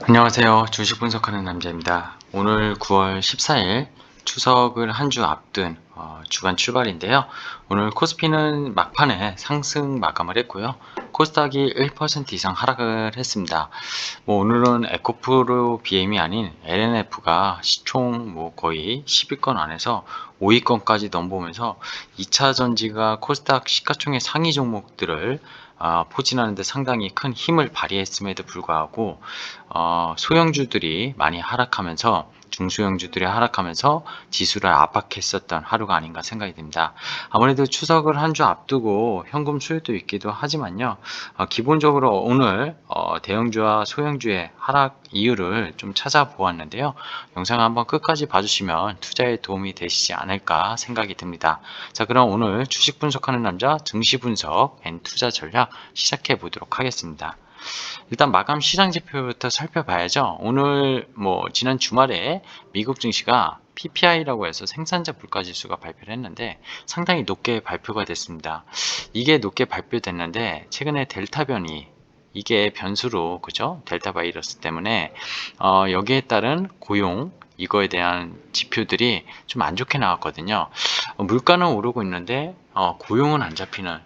안녕하세요. 주식 분석하는 남자입니다. 오늘 9월 14일 추석을 한 주 앞둔 주간 출발인데요. 오늘 코스피는 막판에 상승 마감을 했고요. 코스닥이 1% 이상 하락을 했습니다. 오늘은 에코프로 BM이 아닌 LNF가 시총 거의 10위권 안에서 5위권까지 넘보면서 2차 전지가 코스닥 시가총액 상위 종목들을 포진하는 데 상당히 큰 힘을 발휘했음에도 불구하고 소형주들이 많이 하락하면서 중소형주들이 하락하면서 지수를 압박했었던 하루가 아닌가 생각이 듭니다. 아무래도 추석을 한 주 앞두고 현금 수요도 있기도 하지만요. 기본적으로 오늘 대형주와 소형주의 하락 이유를 좀 찾아보았는데요. 영상 한번 끝까지 봐주시면 투자에 도움이 되시지 않을까 생각이 듭니다. 자, 그럼 오늘 주식 분석하는 남자 증시 분석 앤 투자 전략 시작해 보도록 하겠습니다. 일단 마감 시장 지표부터 살펴봐야죠. 오늘 지난 주말에 미국 증시가 PPI라고 해서 생산자 물가지수가 발표를 했는데 상당히 높게 발표가 됐습니다. 이게 높게 발표됐는데 최근에 델타 변이 이게 변수로 그죠? 델타 바이러스 때문에 여기에 따른 고용 이거에 대한 지표들이 좀 안 좋게 나왔거든요. 물가는 오르고 있는데 고용은 안 잡히는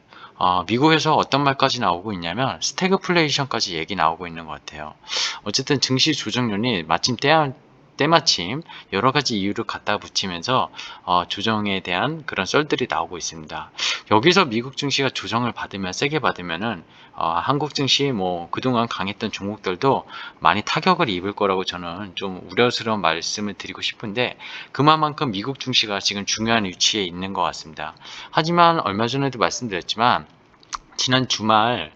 미국에서 어떤 말까지 나오고 있냐면 스태그플레이션까지 얘기 나오고 있는 것 같아요. 어쨌든 증시 조정론이 때마침 여러 가지 이유를 갖다 붙이면서 조정에 대한 그런 썰들이 나오고 있습니다. 여기서 미국 증시가 조정을 받으면 세게 받으면은 한국 증시 그동안 강했던 종목들도 많이 타격을 입을 거라고 저는 좀 우려스러운 말씀을 드리고 싶은데 그만큼 미국 증시가 지금 중요한 위치에 있는 것 같습니다. 하지만 얼마 전에도 말씀드렸지만 지난 주말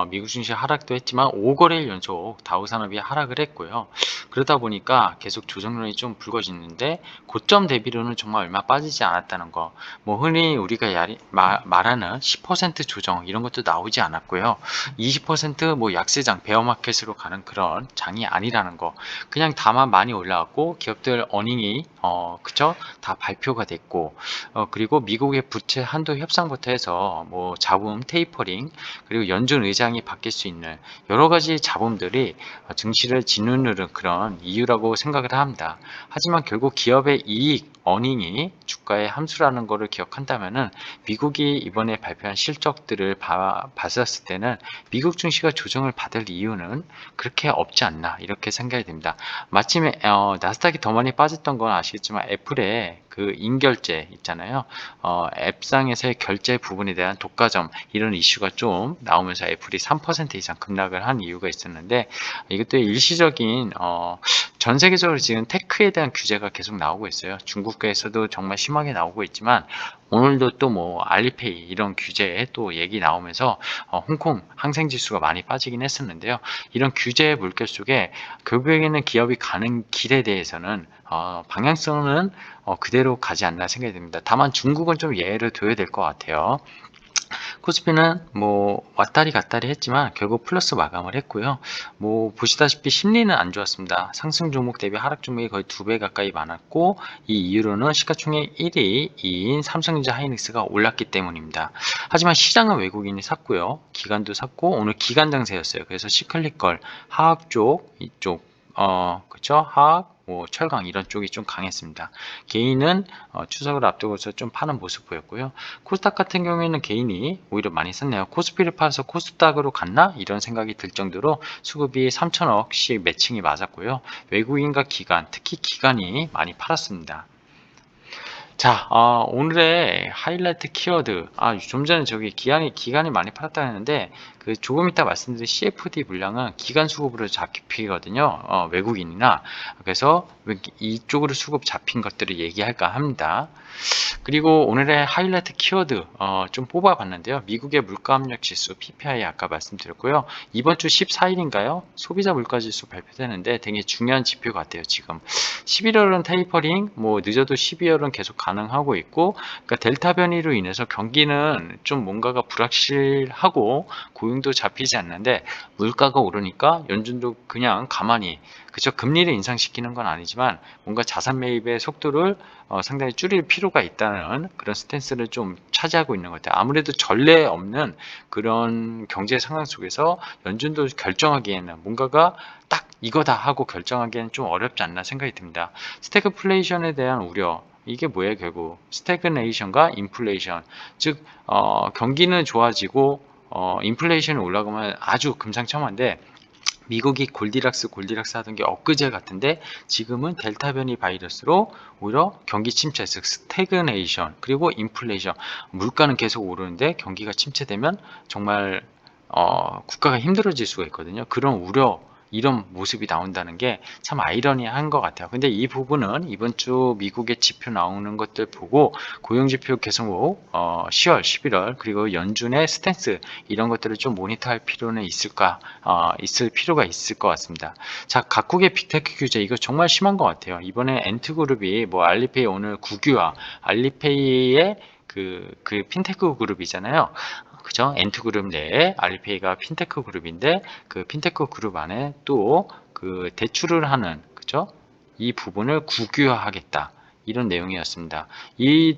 미국 증시 하락도 했지만 5거래일 연속 다우산업이 하락을 했고요. 그러다 보니까 계속 조정론이 좀 불거지는데 고점 대비로는 정말 얼마 빠지지 않았다는 거. 흔히 우리가 말하는 10% 조정 이런 것도 나오지 않았고요. 20% 약세장 베어마켓으로 가는 그런 장이 아니라는 거. 그냥 다만 많이 올라왔고 기업들 어닝이 그쵸? 다 발표가 됐고 그리고 미국의 부채 한도 협상부터 해서 자금 테이퍼링 그리고 연준 의장이 바뀔 수 있는 여러 가지 잡음들이 증시를 짓누르는 그런 이유라고 생각을 합니다. 하지만 결국 기업의 이익, 어닝이 주가의 함수라는 것을 기억한다면은 미국이 이번에 발표한 실적들을 봤었을 때는 미국 증시가 조정을 받을 이유는 그렇게 없지 않나 이렇게 생각이 됩니다. 마침에 나스닥이 더 많이 빠졌던 건 아시겠지만 애플의 그 인결제 있잖아요. 앱상에서의 결제 부분에 대한 독과점 이런 이슈가 좀 나오면서 애플이 3% 이상 급락을 한 이유가 있었는데 이것도 일시적인 전 세계적으로 지금 테크에 대한 규제가 계속 나오고 있어요. 중국에서도 정말 심하게 나오고 있지만 오늘도 또 알리페이 이런 규제에 또 얘기 나오면서 홍콩 항생 지수가 많이 빠지긴 했었는데요. 이런 규제의 물결 속에 결국에는 기업이 가는 길에 대해서는 방향성은 그대로 가지 않나 생각이 듭니다. 다만 중국은 좀 예외를 둬야 될 것 같아요. 코스피는 왔다리 갔다리 했지만 결국 플러스 마감을 했고요. 보시다시피 심리는 안 좋았습니다. 상승 종목 대비 하락 종목이 거의 2배 가까이 많았고 이 이유로는 시가총액 1위 2인 삼성전자 하이닉스가 올랐기 때문입니다. 하지만 시장은 외국인이 샀고요. 기관도 샀고 오늘 기관 장세였어요. 그래서 시클리컬 화학 쪽 이쪽 그쵸? 화학, 철강 이런 쪽이 좀 강했습니다. 개인은 추석을 앞두고서 좀 파는 모습 보였고요. 코스닥 같은 경우에는 개인이 오히려 많이 샀네요. 코스피를 팔아서 코스닥으로 갔나? 이런 생각이 들 정도로 수급이 3천억씩 매칭이 맞았고요. 외국인과 기관, 특히 기관이 많이 팔았습니다. 자, 오늘의 하이라이트 키워드. 좀 전에 기간이 많이 팔았다 했는데, 조금 이따 말씀드린 CFD 물량은 기간 수급으로 잡히거든요. 외국인이나. 그래서 이쪽으로 수급 잡힌 것들을 얘기할까 합니다. 그리고 오늘의 하이라이트 키워드 좀 뽑아봤는데요. 미국의 물가압력 지수 PPI 아까 말씀드렸고요. 이번 주 14일인가요? 소비자 물가지수 발표되는데 되게 중요한 지표 같아요. 지금 11월은 테이퍼링, 늦어도 12월은 계속 가능하고 있고, 그러니까 델타 변이로 인해서 경기는 좀 뭔가가 불확실하고 고용도 잡히지 않는데 물가가 오르니까 연준도 그냥 가만히 그죠? 금리를 인상시키는 건 아니지만 뭔가 자산 매입의 속도를 상당히 줄일 필요가 있다는 그런 스탠스를 좀 차지하고 있는 것 같아요. 아무래도 전례 없는 그런 경제 상황 속에서 연준도 결정하기에는 뭔가가 딱 이거다 하고 결정하기에는 좀 어렵지 않나 생각이 듭니다. 스태그플레이션에 대한 우려, 이게 뭐예요? 결국 스태그네이션과 인플레이션, 즉 경기는 좋아지고 인플레이션이 올라가면 아주 금상첨화인데, 미국이 골디락스 하던 게 엊그제 같은데 지금은 델타 변이 바이러스로 오히려 경기 침체, 즉 스태그네이션, 그리고 인플레이션, 물가는 계속 오르는데 경기가 침체되면 정말 국가가 힘들어질 수가 있거든요. 그런 우려, 이런 모습이 나온다는 게 참 아이러니한 것 같아요. 근데 이 부분은 이번 주 미국의 지표 나오는 것들 보고 고용지표 개선국 10월, 11월 그리고 연준의 스탠스, 이런 것들을 좀 모니터할 필요는 있을 필요가 있을 것 같습니다. 자, 각국의 빅테크 규제, 이거 정말 심한 것 같아요. 이번에 엔트그룹이 뭐 알리페이 오늘 국유화, 알리페이의 그 핀테크 그룹이잖아요. 그죠? 엔트그룹 내에 알리페이가 핀테크 그룹인데, 그 핀테크 그룹 안에 또 그 대출을 하는, 그죠? 이 부분을 국유화하겠다, 이런 내용이었습니다. 이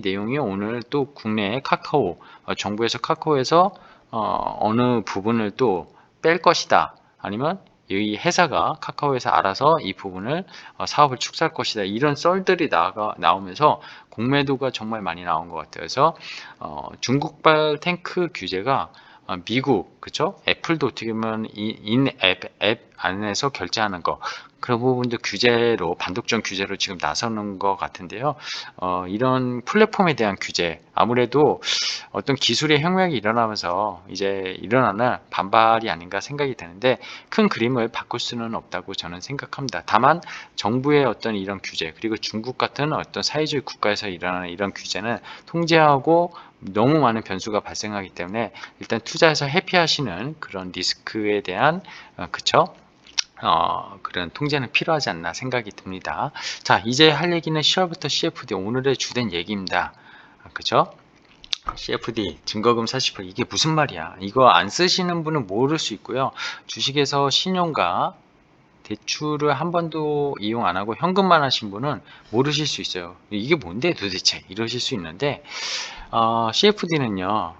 내용이 오늘 또 국내 카카오, 정부에서 카카오에서 어느 부분을 또 뺄 것이다, 아니면 이 회사가 카카오에서 알아서 이 부분을 사업을 축소할 것이다, 이런 썰들이 나오면서 공매도가 정말 많이 나온 것 같아요. 그래서 중국발 탱크 규제가 미국, 그쵸? 애플도 어떻게 보면 앱 안에서 결제하는 거, 그런 부분도 규제로, 반독점 규제로 지금 나서는 것 같은데요. 이런 플랫폼에 대한 규제, 아무래도 어떤 기술의 혁명이 일어나면서 이제 일어나는 반발이 아닌가 생각이 되는데, 큰 그림을 바꿀 수는 없다고 저는 생각합니다. 다만 정부의 어떤 이런 규제, 그리고 중국 같은 어떤 사회주의 국가에서 일어나는 이런 규제는 통제하고 너무 많은 변수가 발생하기 때문에 일단 투자해서 회피하시는 그런 리스크에 대한 그쵸? 그런 통제는 필요하지 않나 생각이 듭니다. 자, 이제 할 얘기는 10월부터 CFD, 오늘의 주된 얘기입니다. 그죠? CFD, 증거금 40%, 이게 무슨 말이야? 이거 안 쓰시는 분은 모를 수 있고요. 주식에서 신용과 대출을 한 번도 이용 안 하고 현금만 하신 분은 모르실 수 있어요. 이게 뭔데 도대체? 이러실 수 있는데, CFD는요,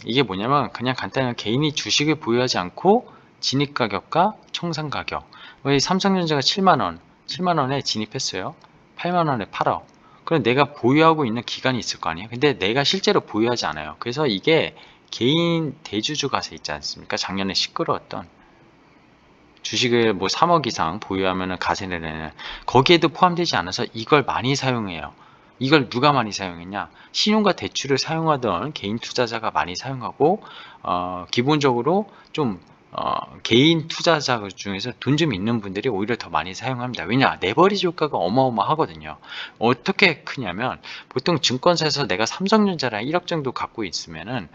이게 뭐냐면 그냥 간단하게 개인이 주식을 보유하지 않고 진입가격과 청산가격, 왜 삼성전자가 7만원에 진입했어요. 8만원에 팔아. 그럼 내가 보유하고 있는 기간이 있을 거 아니에요. 근데 내가 실제로 보유하지 않아요. 그래서 이게 개인 대주주 가세 있지 않습니까? 작년에 시끄러웠던 주식을 뭐 3억 이상 보유하면 가세를 내는, 거기에도 포함되지 않아서 이걸 많이 사용해요. 이걸 누가 많이 사용했냐? 신용과 대출을 사용하던 개인 투자자가 많이 사용하고, 기본적으로 좀 개인 투자자 중에서 돈 좀 있는 분들이 오히려 더 많이 사용합니다. 왜냐? 레버리지 효과가 어마어마하거든요. 어떻게 크냐면, 보통 증권사에서 내가 삼성전자랑 1억 정도 갖고 있으면은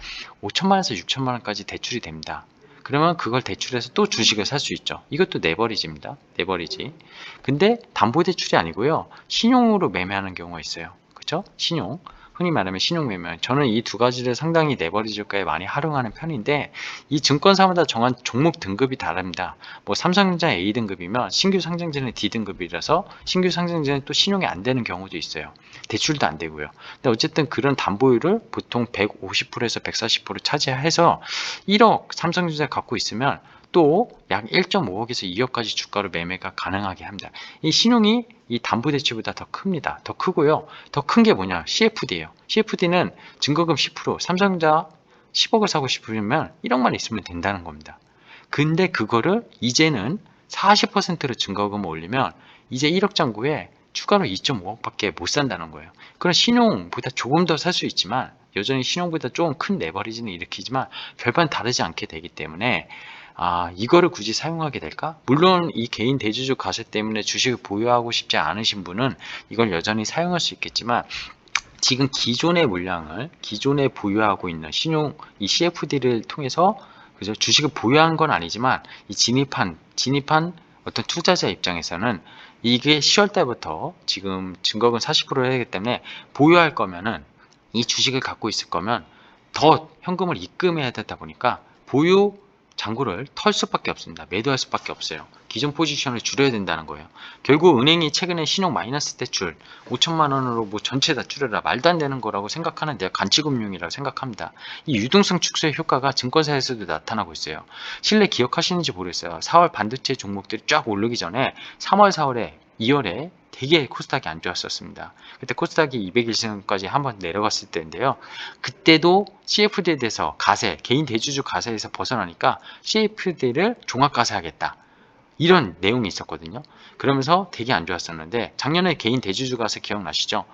5천만 원에서 6천만 원까지 대출이 됩니다. 그러면 그걸 대출해서 또 주식을 살 수 있죠. 이것도 레버리지입니다. 레버리지. 근데 담보대출이 아니고요, 신용으로 매매하는 경우가 있어요. 그쵸? 신용. 흔히 말하면 신용 매매. 저는 이 두 가지를 상당히 레버리지 효과에 많이 활용하는 편인데, 이 증권사마다 정한 종목 등급이 다릅니다. 뭐 삼성전자 A등급이면 신규 상장제는 D등급이라서 신규 상장제는 또 신용이 안 되는 경우도 있어요. 대출도 안 되고요. 근데 어쨌든 그런 담보율을 보통 150%에서 140% 차지해서 1억 삼성전자 갖고 있으면 또 약 1.5억에서 2억까지 주가로 매매가 가능하게 합니다. 이 신용이 이 담보대출보다 더 큽니다. 더 크고요. 더 큰 게 뭐냐? CFD예요. CFD는 증거금 10%, 삼성전자 10억을 사고 싶으면 1억만 있으면 된다는 겁니다. 근데 그거를 이제는 40%로 증거금을 올리면 이제 1억 잔고에 추가로 2.5억밖에 못 산다는 거예요. 그럼 신용보다 조금 더 살 수 있지만, 여전히 신용보다 조금 큰 레버리지는 일으키지만 별반 다르지 않게 되기 때문에, 이거를 굳이 사용하게 될까? 물론 이 개인 대주주 가세 때문에 주식을 보유하고 싶지 않으신 분은 이걸 여전히 사용할 수 있겠지만, 지금 기존에 보유하고 있는 신용, 이 CFD를 통해서, 그죠? 주식을 보유한 건 아니지만 이 진입한 어떤 투자자 입장에서는 이게 10월 달부터 지금 증거금 40% 하기 때문에, 보유할 거면은, 이 주식을 갖고 있을 거면 더 현금을 입금해야 되다 보니까 보유 잔고를 털 수밖에 없습니다. 매도할 수밖에 없어요. 기존 포지션을 줄여야 된다는 거예요. 결국 은행이 최근에 신용 마이너스 대출 5천만 원으로 뭐 전체 다 줄여라 말도 안 되는 거라고 생각하는데요. 간치금융이라고 생각합니다. 이 유동성 축소의 효과가 증권사에서도 나타나고 있어요. 실내 기억하시는지 모르겠어요. 4월 반도체 종목들이 쫙 오르기 전에 3월, 4월에 2월에 되게 코스닥이 안 좋았었습니다. 그때 코스닥이 200일선까지 한번 내려갔을 때인데요. 그때도 CFD에 대해서 가세, 개인 대주주 가세에서 벗어나니까 CFD를 종합 가세하겠다. 이런 내용이 있었거든요. 그러면서 되게 안 좋았었는데 작년에 개인 대주주 가세 기억나시죠?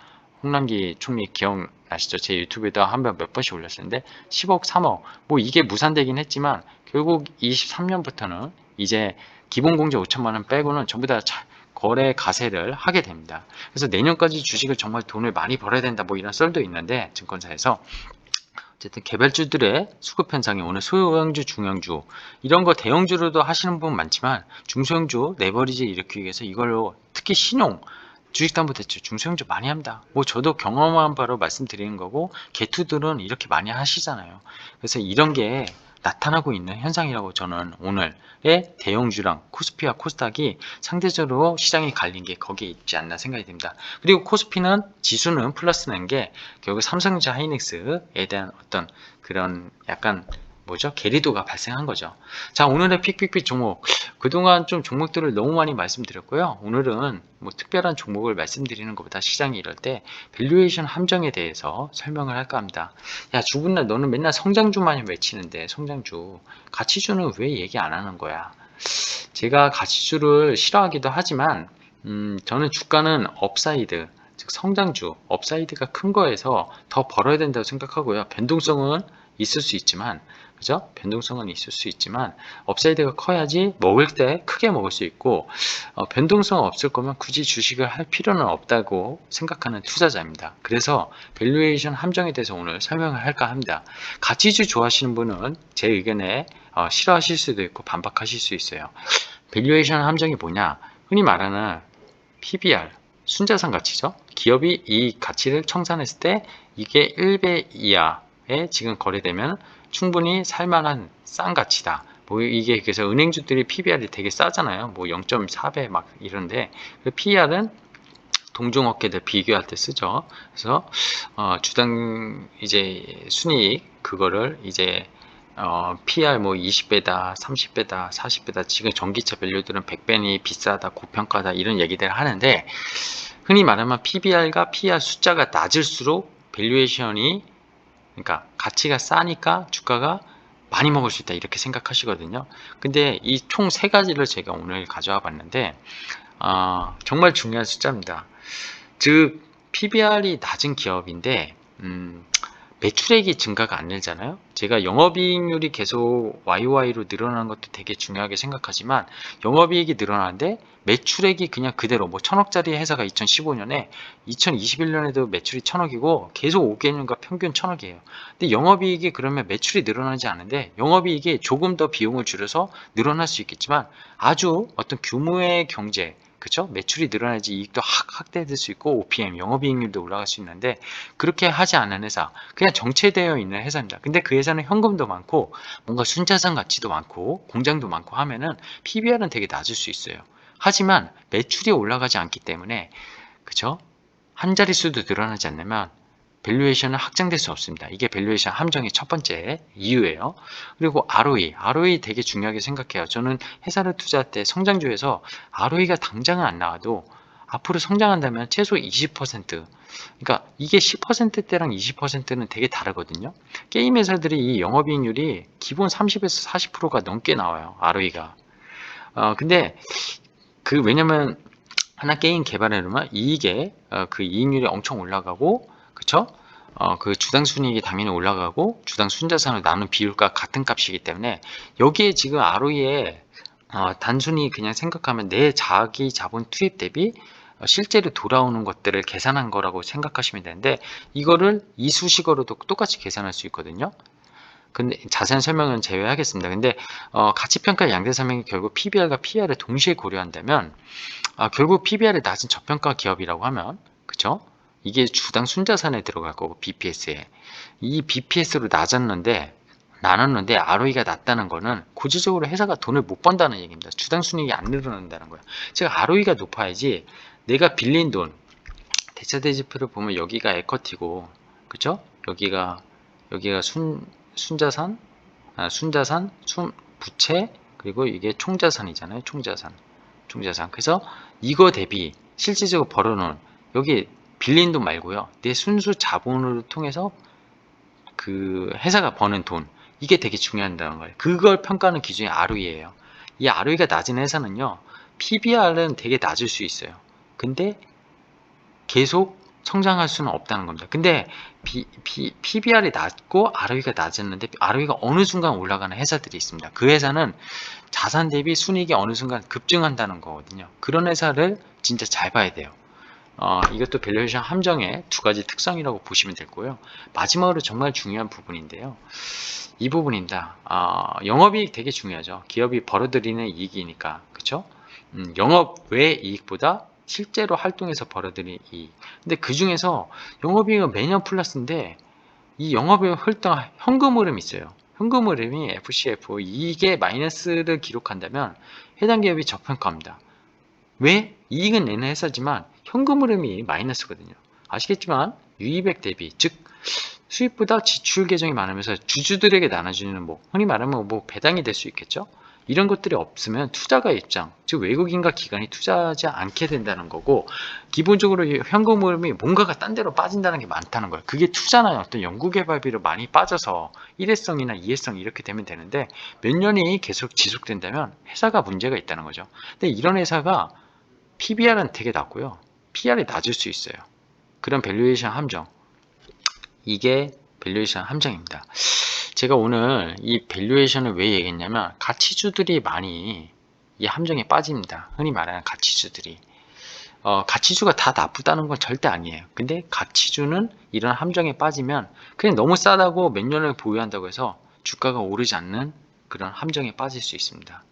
홍남기 총리 기억나시죠? 제 유튜브에다 한번 몇 번씩 올렸었는데 10억, 3억 뭐 이게 무산되긴 했지만 결국 23년부터는 이제 기본공제 5천만 원 빼고는 전부 다 거래 가세를 하게 됩니다. 그래서 내년까지 주식을 정말 돈을 많이 벌어야 된다 뭐 이런 썰도 있는데 증권사에서 어쨌든 개별주들의 수급 현상이 오늘 소형주, 중형주 이런 거 대형주로도 하시는 분 많지만 중소형주 레버리지 일으키기 위해서 이걸로 특히 신용 주식담보대출 중소형주 많이 합니다. 뭐 저도 경험한 바로 말씀드리는 거고 개투들은 이렇게 많이 하시잖아요. 그래서 이런 게 나타나고 있는 현상이라고 저는 오늘의 대형주랑 코스피와 코스닥이 상대적으로 시장이 갈린 게 거기에 있지 않나 생각이 듭니다. 그리고 코스피는 지수는 플러스 난 게 결국 삼성전자 하이닉스에 대한 어떤 그런 약간 뭐죠? 괴리도가 발생한 거죠. 자, 오늘의 픽픽픽 종목. 그동안 좀 종목들을 너무 많이 말씀드렸고요. 오늘은 뭐 특별한 종목을 말씀드리는 것보다 시장이 이럴 때 밸류에이션 함정에 대해서 설명을 할까 합니다. 야, 주분날 너는 맨날 성장주만 외치는데 성장주. 가치주는 왜 얘기 안 하는 거야? 제가 가치주를 싫어하기도 하지만 저는 주가는 업사이드, 즉 성장주, 업사이드가 큰 거에서 더 벌어야 된다고 생각하고요. 변동성은 있을 수 있지만 그죠? 변동성은 있을 수 있지만 업사이드가 커야지 먹을 때 크게 먹을 수 있고 변동성 없을 거면 굳이 주식을 할 필요는 없다고 생각하는 투자자입니다. 그래서 밸류에이션 함정에 대해서 오늘 설명을 할까 합니다. 가치주 좋아하시는 분은 제 의견에 싫어하실 수도 있고 반박하실 수 있어요. 밸류에이션 함정이 뭐냐? 흔히 말하는 PBR, 순자산 가치죠. 기업이 이 가치를 청산했을 때 이게 1배 이하에 지금 거래되면 충분히 살만한 싼 가치다. 뭐 이게 그래서 은행주들이 PBR이 되게 싸잖아요. 뭐 0.4배 막 이런데 PER은 동종업계들 비교할 때 쓰죠. 그래서 주당 이제 순이익 그거를 이제 PR 뭐 20배다, 30배다, 40배다. 지금 전기차 밸류들은 100배니 비싸다, 고평가다 이런 얘기들 하는데 흔히 말하면 PBR과 PR 숫자가 낮을수록 밸류에이션이 그러니까 가치가 싸니까 주가가 많이 먹을 수 있다 이렇게 생각하시거든요. 근데 이 총 세 가지를 제가 오늘 가져와 봤는데 정말 중요한 숫자입니다. 즉 PBR이 낮은 기업인데 매출액이 증가가 안 되잖아요. 제가 영업이익률이 계속 YOY로 늘어나는 것도 되게 중요하게 생각하지만 영업이익이 늘어나는데 매출액이 그냥 그대로 뭐 1000억짜리 회사가 2015년에 2021년에도 매출이 1000억이고 계속 5개년간 평균 1000억이에요. 근데 영업이익이 그러면 매출이 늘어나지 않는데 영업이익이 조금 더 비용을 줄여서 늘어날 수 있겠지만 아주 어떤 규모의 경제 그쵸? 매출이 늘어나야지 이익도 확대될 수 있고 OPM, 영업이익률도 올라갈 수 있는데 그렇게 하지 않은 회사 그냥 정체되어 있는 회사입니다. 근데 그 회사는 현금도 많고 뭔가 순자산 가치도 많고 공장도 많고 하면은 PBR은 되게 낮을 수 있어요. 하지만 매출이 올라가지 않기 때문에 그쵸? 한 자릿수도 늘어나지 않으면 밸류에이션은 확장될 수 없습니다. 이게 밸류에이션 함정의 첫 번째 이유예요. 그리고 ROE 되게 중요하게 생각해요. 저는 회사를 투자할 때 성장주에서 ROE가 당장은 안 나와도 앞으로 성장한다면 최소 20% 그러니까 이게 10%대랑 20%는 되게 다르거든요. 게임 회사들이 이 영업이익률이 기본 30에서 40%가 넘게 나와요. ROE가. 근데 왜냐면 하나 게임 개발해놓으면 이익에 그 이익률이 엄청 올라가고 그쵸? 그 주당 순이익이 당연히 올라가고 주당 순자산을 나눈 비율과 같은 값이기 때문에 여기에 지금 ROE에 단순히 그냥 생각하면 내 자기 자본 투입 대비 실제로 돌아오는 것들을 계산한 거라고 생각하시면 되는데 이거를 이수식어로도 똑같이 계산할 수 있거든요. 근데 자세한 설명은 제외하겠습니다. 근데 가치평가 양대산맥이 결국 PBR과 PR을 동시에 고려한다면 결국 PBR이 낮은 저평가 기업이라고 하면 그쵸? 이게 주당 순자산에 들어갈 거고 BPS에 이 BPS로 낮았는데 나눴는데 ROE가 낮다는 거는 고질적으로 회사가 돈을 못 번다는 얘기입니다. 주당 순이익이 안 늘어난다는 거예요. 제가 ROE가 높아야지 내가 빌린 돈, 대차대지표를 보면 여기가 에쿼티고, 그죠? 여기가 순자산, 부채, 그리고 이게 총자산이잖아요. 총자산. 그래서 이거 대비 실질적으로 벌어놓은, 여기 빌린 돈 말고요. 내 순수 자본을 통해서 그 회사가 버는 돈, 이게 되게 중요하다는 거예요. 그걸 평가하는 기준이 ROE예요. 이 ROE가 낮은 회사는요, PBR은 되게 낮을 수 있어요. 근데 계속 성장할 수는 없다는 겁니다. 근데 PBR이 낮고 ROE가 낮았는데 ROE가 어느 순간 올라가는 회사들이 있습니다. 그 회사는 자산 대비 순이익이 어느 순간 급증한다는 거거든요. 그런 회사를 진짜 잘 봐야 돼요. 이것도 밸류에이션 함정의 두 가지 특성이라고 보시면 되고요. 마지막으로 정말 중요한 부분인데요. 이 부분입니다. 영업이익 되게 중요하죠. 기업이 벌어들이는 이익이니까, 그렇죠? 영업 외 이익보다 실제로 활동해서 벌어들이는 이익. 근데 그 중에서 영업이익은 매년 플러스인데 이 영업이익 활동 현금 흐름이 있어요. 현금 흐름이 FCF 이익의 마이너스를 기록한다면 해당 기업이 저평가합니다. 왜? 이익은 내는 회사지만 현금 흐름이 마이너스거든요. 아시겠지만 유의액 대비, 즉 수입보다 지출 계정이 많으면서 주주들에게 나눠주는 흔히 말하면 배당이 될 수 있겠죠. 이런 것들이 없으면 투자가 입장, 즉 외국인과 기관이 투자하지 않게 된다는 거고, 기본적으로 현금 흐름이 뭔가가 딴 데로 빠진다는 게 많다는 거예요. 그게 투자나 어떤 연구개발비로 많이 빠져서 일회성이나 이회성 이렇게 되면 되는데 몇 년이 계속 지속된다면 회사가 문제가 있다는 거죠. 근데 이런 회사가 PBR은 되게 낮고요. PR이 낮을 수 있어요. 그런 밸류에이션 함정. 이게 밸류에이션 함정입니다. 제가 오늘 이 밸류에이션을 왜 얘기했냐면 가치주들이 많이 이 함정에 빠집니다. 흔히 말하는 가치주들이. 가치주가 다 나쁘다는 건 절대 아니에요. 근데 가치주는 이런 함정에 빠지면 그냥 너무 싸다고 몇 년을 보유한다고 해서 주가가 오르지 않는 그런 함정에 빠질 수 있습니다.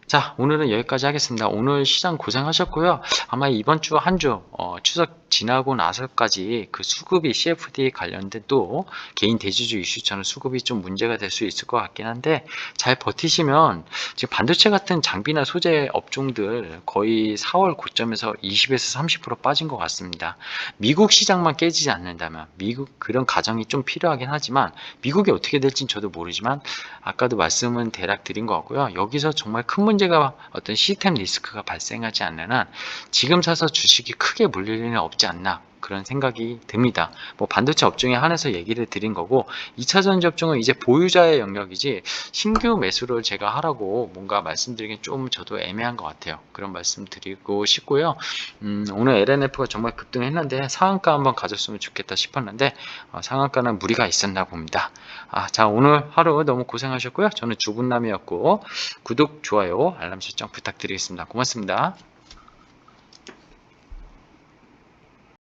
자, 오늘은 여기까지 하겠습니다. 오늘 시장 고생하셨고요. 아마 이번 주 한 주 추석 지나고 나서까지 그 수급이 CFD 관련된 또 개인 대주주 이슈처럼 수급이 좀 문제가 될 수 있을 것 같긴 한데 잘 버티시면 지금 반도체 같은 장비나 소재 업종들 거의 4월 고점에서 20에서 30% 빠진 것 같습니다. 미국 시장만 깨지지 않는다면 미국 그런 가정이 좀 필요하긴 하지만 미국이 어떻게 될지는 저도 모르지만 아까도 말씀은 대략 드린 것 같고요. 여기서 정말 큰 문제가 어떤 시스템 리스크가 발생하지 않는 한 지금 사서 주식이 크게 물릴 일은 없지 않나 그런 생각이 듭니다. 반도체 업종에 한해서 얘기를 드린 거고 2차전지 업종은 이제 보유자의 영역이지 신규 매수를 제가 하라고 뭔가 말씀드리긴 좀 저도 애매한 것 같아요. 그런 말씀 드리고 싶고요. 오늘 LNF가 정말 급등했는데 상한가 한번 가졌으면 좋겠다 싶었는데 상한가는 무리가 있었나 봅니다. 자, 오늘 하루 너무 고생하셨고요. 저는 주분남이었고 구독, 좋아요, 알람 설정 부탁드리겠습니다. 고맙습니다.